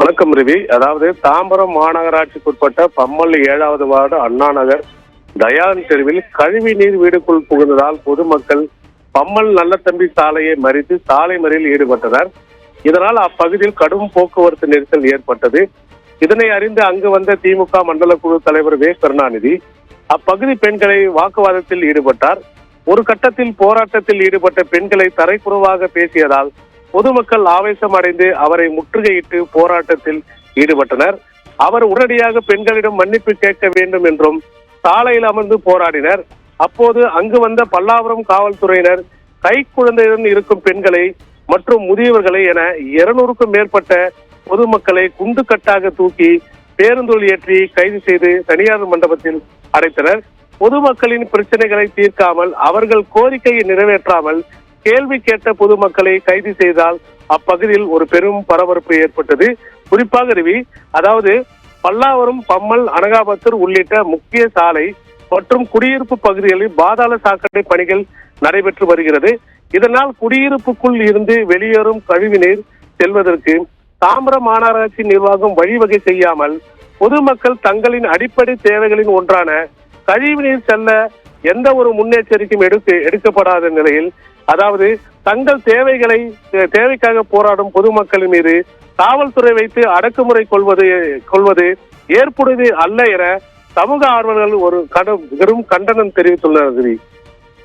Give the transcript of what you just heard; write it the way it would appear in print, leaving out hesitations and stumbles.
வணக்கம் ரவி. அதாவது தாம்பரம் மாநகராட்சிக்குட்பட்ட பம்மல் 7வது வார்டு அண்ணா நகர் தயான் தெருவில் கழிவு நீர் வீடுக்குள் புகுந்ததால் பொதுமக்கள் பம்மல் நல்லத்தம்பி சாலையை மறித்து சாலை மறியலில் ஈடுபட்டனர். இதனால் அப்பகுதியில் கடும் போக்குவரத்து நெரிசல் ஏற்பட்டது. இதனை அறிந்து அங்கு வந்த திமுக மண்டல குழு தலைவர் வே கருணாநிதி அப்பகுதி பெண்களை வாக்குவாதத்தில் ஈடுபட்டார். ஒரு கட்டத்தில் போராட்டத்தில் ஈடுபட்ட பெண்களை தரைக்குறவாக பேசியதால் பொதுமக்கள் ஆவேசம் அடைந்து அவரை முற்றுகையிட்டு போராட்டத்தில் ஈடுபட்டனர். அவர் உடனடியாக பெண்களிடம் மன்னிப்பு கேட்க வேண்டும் என்றும் சாலையில் அமர்ந்து போராடினர். அப்போது அங்கு வந்த பல்லாவரம் காவல்துறையினர் கைக்குழந்தையுடன் இருக்கும் பெண்களை மற்றும் முதியவர்களை என 200க்கும் மேற்பட்ட பொதுமக்களை குண்டுக்கட்டாக தூக்கி பேருந்தில் ஏற்றி கைது செய்து தனியார் மண்டபத்தில் அடைத்தனர். பொதுமக்களின் பிரச்சனைகளை தீர்க்காமல் அவர்கள் கோரிக்கையை நிறைவேற்றாமல் கேள்வி கேட்ட பொதுமக்களை கைது செய்தால் அப்பகுதியில் ஒரு பெரும் பரபரப்பு ஏற்பட்டது. குறிப்பாக ரவி, அதாவது பல்லாவரம், பம்மல், அனகாபத்தூர் உள்ளிட்ட முக்கிய சாலை மற்றும் குடியிருப்பு பகுதிகளில் பாதாள சாக்கடை பணிகள் நடைபெற்று வருகிறது. இதனால் குடியிருப்புக்குள் இருந்து வெளியேறும் கழிவுநீர் செல்வதற்கு தாம்பரம் மாநகராட்சி நிர்வாகம் வழிவகை செய்யாமல் பொதுமக்கள் தங்களின் அடிப்படை தேவைகளின் ஒன்றான கழிவுநீர் செல்ல எந்த ஒரு முன்னெச்சரிக்கையும் எடுக்கப்படாத நிலையில், அதாவது தங்கள் தேவைக்காக போராடும் பொதுமக்களின் மீது காவல்துறை வைத்து அடக்குமுறை கொள்வது ஏற்புடையது அல்ல என சமூக ஆர்வலர்கள் ஒரு பெரும் கண்டனம் தெரிவித்துள்ளனர்.